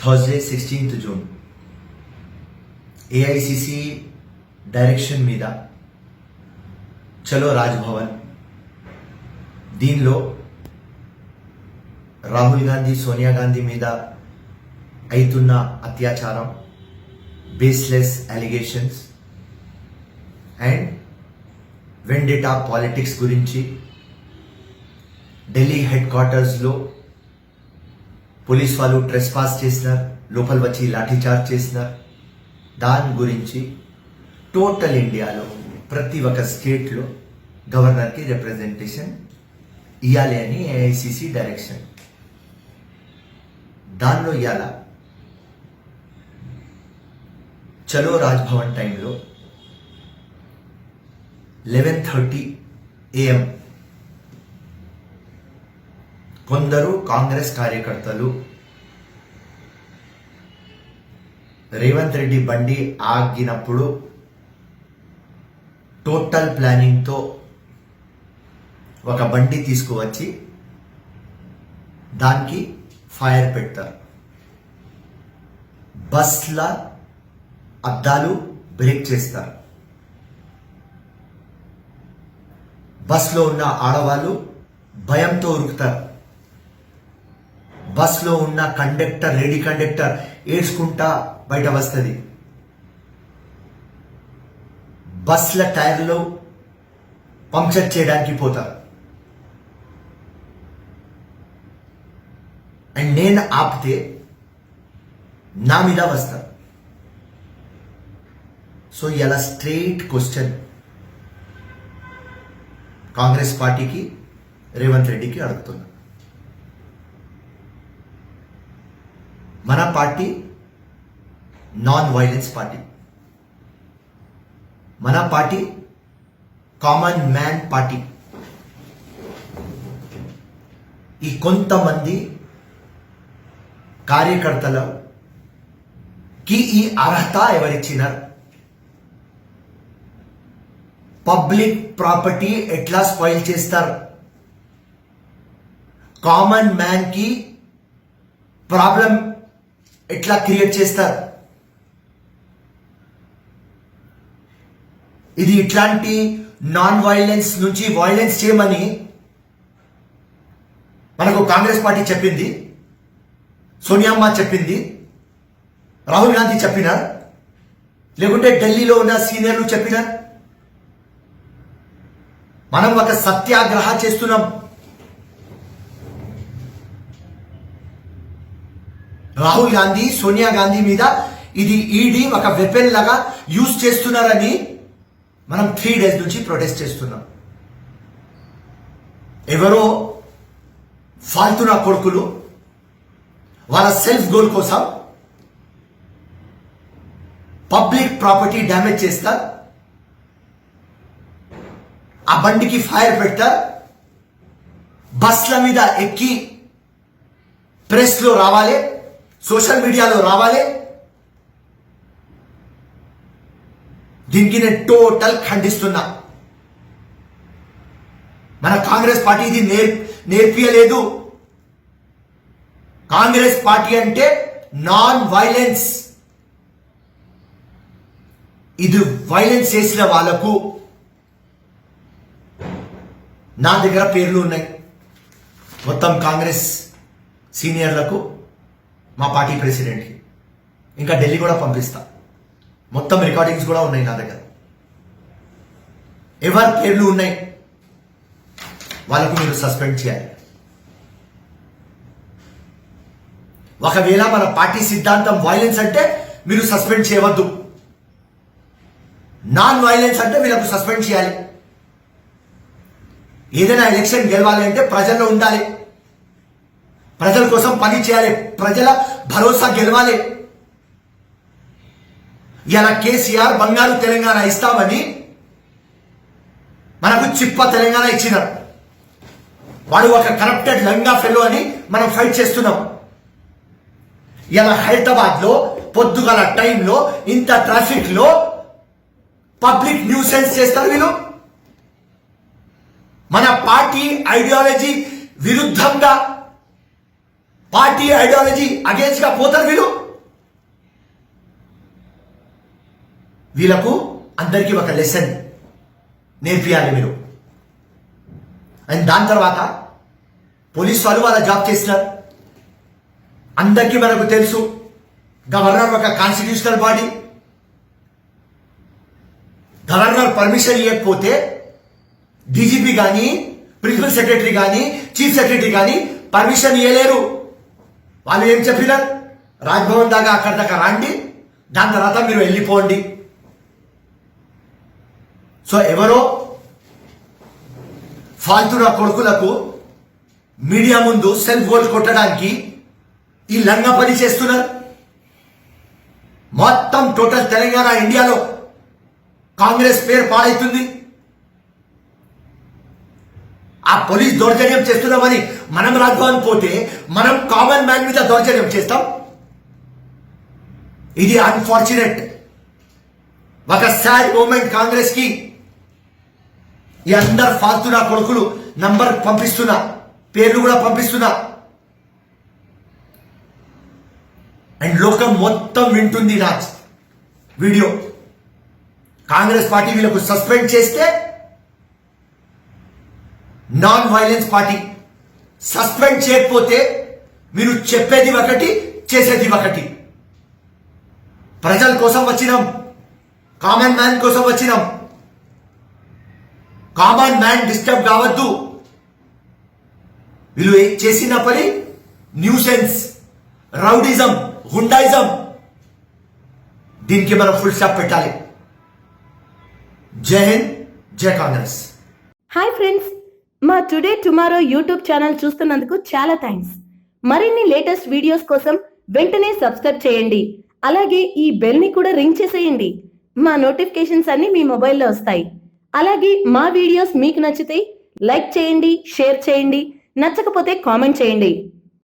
Thursday 16th June AICC direction మీద చలో రాజ్భవన్. దీనిలో రాహుల్ గాంధీ, సోనియా గాంధీ మీద అవుతున్న అత్యాచారం, baseless allegations and vendetta politics గురించి, ఢిల్లీ హెడ్ క్వార్టర్స్లో పోలీస్ వాళ్ళు ట్రెస్పాస్ చేసినారు, లోపల వచ్చి లాఠీచార్జ్ చేసినారు. దాని గురించి టోటల్ ఇండియాలో ప్రతి ఒక్క స్టేట్లో గవర్నర్కి రిప్రజెంటేషన్ ఇవ్వాలి అని ఏఐసిసి డైరెక్షన్. దానిలో ఇవాళ చలో రాజ్భవన్ టైంలో 11:30 AM కొందరు కాంగ్రెస్ కార్యకర్తలు రేవంత్ రెడ్డి బండి ఆగినప్పుడు టోటల్ ప్లానింగ్తో ఒక బండి తీసుకువచ్చి దానికి ఫైర్ పెడతారు. బస్ల అద్దాలు బ్రేక్ చేస్తారు. బస్లో ఉన్న ఆడవాళ్ళు భయంతో ఉరుకుతారు. బస్లో ఉన్న కండక్టర్, లేడీ కండక్టర్ ఏడ్చుకుంటా బయట వస్తుంది. బస్ల టైర్లు పంక్చర్ చేయడానికి పోతారు. అండ్ నేను ఆపితే నా మీద వస్తారు. సో ఇలా స్ట్రైట్ క్వశ్చన్ కాంగ్రెస్ పార్టీకి, రేవంత్ రెడ్డికి అడుగుతున్నా. మన పార్టీ నాన్ వైలెన్స్ పార్టీ. మన పార్టీ కామన్ మ్యాన్ పార్టీ. ఈ కొంతమంది కార్యకర్తలకి ఈ అర్హత ఎవరిచ్చినారు? పబ్లిక్ ప్రాపర్టీ ఎట్లా స్పాయిల్ చేస్తారు? కామన్ మ్యాన్ కి ప్రాబ్లం ఎట్లా క్రియేట్ చేస్తారు? ఇది ఇట్లాంటి నాన్ వైలెన్స్ నుంచి వైలెన్స్ చేయమని మనకు కాంగ్రెస్ పార్టీ చెప్పింది, సోనియామ్మ చెప్పింది, రాహుల్ గాంధీ చెప్పినారు, లేకుంటే ఢిల్లీలో ఉన్న సీనియర్లు చెప్పినారు. మనం ఒక సత్యాగ్రహ చేస్తున్నాం. రాహుల్ గాంధీ, సోనియా గాంధీ మీద ఇది ఈడీ ఒక వెపన్ లాగా యూజ్ చేస్తున్నారని మనం 3 days నుంచి ప్రొటెస్ట్ చేస్తున్నాం. ఎవరో ఫాల్తున్న కొడుకులు వాళ్ళ సెల్ఫ్ గోల్ కోసం పబ్లిక్ ప్రాపర్టీ డ్యామేజ్ చేస్తారు, ఆ బండికి ఫైర్ పెడతారు, బస్ల మీద ఎక్కి ప్రెస్లో రావాలి, సోషల్ మీడియాలో రావాలి. దీనికి నేను టోటల్ ఖండిస్తున్నా. మన కాంగ్రెస్ పార్టీ ఇది నేర్పియలేదు. కాంగ్రెస్ పార్టీ అంటే నాన్ వైలెన్స్. ఇది వైలెన్స్ చేసిన వాళ్లకు నా దగ్గర పేర్లు ఉన్నాయి. మొత్తం కాంగ్రెస్ సీనియర్లకు, మా పార్టీ ప్రెసిడెంట్కి, ఇంకా ఢిల్లీ కూడా పంపిస్తా. మొత్తం రికార్డింగ్స్ కూడా ఉన్నాయి నా దగ్గర. ఎవరి పేర్లు ఉన్నాయి వాళ్ళకు మీరు సస్పెండ్ చేయాలి. ఒకవేళ మన పార్టీ సిద్ధాంతం వైలెన్స్ అంటే మీరు సస్పెండ్ చేయవద్దు. నాన్ వైలెన్స్ అంటే వీళ్ళకు సస్పెండ్ చేయాలి. ఏదైనా ఎలక్షన్ గెలవాలి అంటే ప్రజల్లో ఉండాలి, ప్రజల కోసం పని చేయాలి, ప్రజల భరోసా గెలవాలి. ఇలా కేసీఆర్ బంగారు తెలంగాణ ఇస్తామని మనకు చిప్ప తెలంగాణ ఇచ్చినారు. వాడు ఒక కరప్టెడ్ లంగా ఫెలో అని మనం ఫైట్ చేస్తున్నాం. ఇలా హైదరాబాద్ లో పొద్దుగల టైంలో ఇంత ట్రాఫిక్ లో పబ్లిక్ న్యూసెన్స్ చేస్తారు వీళ్ళు. మన పార్టీ ఐడియాలజీ విరుద్ధంగా పార్టీ ఐడియాలజీ అగేన్స్ట్ గా పోతారు వీళ్ళకు అందరికీ ఒక లెసన్ నేర్పియాలి మీరు. అండ్ దాని తర్వాత పోలీస్ వాళ్ళు వాళ్ళ జాబ్ చేసినారు. అందరికీ మనకు తెలుసు గవర్నర్ ఒక కాన్స్టిట్యూషనల్ బాడీ. గవర్నర్ పర్మిషన్ ఇవ్వకపోతే డీజీపీ కానీ ప్రిన్సిపల్ సెక్రటరీ కానీ చీఫ్ సెక్రటరీ కానీ పర్మిషన్ ఇవ్వలేరు. వాళ్ళు ఏం చెప్పినారు, రాజ్భవన్ దాకా అక్కడి దాకా రండి, దాని తర్వాత మీరు వెళ్ళిపోండి. సో ఎవరో ఫాల్తున్న కొడుకులకు మీడియా ముందు సెల్ఫ్ గోల్ కొట్టడానికి ఈ లంగా పని చేస్తున్నారు. మొత్తం టోటల్ తెలంగాణ ఇండియాలో కాంగ్రెస్ పేరు పాడైతుంది. ఆ పోలీస్ దౌర్జన్యం చేస్తున్నామని మనం రాజ్భవన్ పోతే మనం కామన్ మ్యాన్ మీద దౌర్జన్యం చేస్తాం. ఇది అన్ఫార్చునేట్, ఒక సాడ్ మూమెంట్ కాంగ్రెస్ కి. ఈ అందరు ఫాల్తున్నా కొడుకులు నంబర్ పంపిస్తున్నా, పేర్లు కూడా పంపిస్తున్నా. అండ్ లోకం మొత్తం వింటుంది నా వీడియో. కాంగ్రెస్ పార్టీ వీళ్ళకు సస్పెండ్ చేస్తే నాన్ వైలెన్స్ పార్టీ, సస్పెండ్ చేయకపోతే మీరు చెప్పేది ఒకటి చేసేది ఒకటి. ప్రజల కోసం వచ్చినాం, కామన్ మ్యాన్ కోసం వచ్చినాం. కామన్ మ్యాన్ డిస్టర్బ్ కావద్దు. వీళ్ళు చేసిన పని న్యూసెన్స్, రౌడిజం, హుండాయిజం. దీనికి మనం ఫుల్ స్టాప్ పెట్టాలి. జై హింద్, జై కాంగ్రెస్. హాయ్ ఫ్రెండ్స్, మా టుడే టుమారో యూట్యూబ్ ఛానల్ చూస్తున్నందుకు చాలా థ్యాంక్స్. మరిన్ని లేటెస్ట్ వీడియోస్ కోసం వెంటనే సబ్స్క్రైబ్ చేయండి. అలాగే ఈ బెల్ ని కూడా రింగ్ చేసేయండి. మా నోటిఫికేషన్స్ అన్ని మీ మొబైల్లో వస్తాయి. అలాగే మా వీడియోస్ మీకు నచ్చితే లైక్ చేయండి, షేర్ చేయండి, నచ్చకపోతే కామెంట్ చేయండి.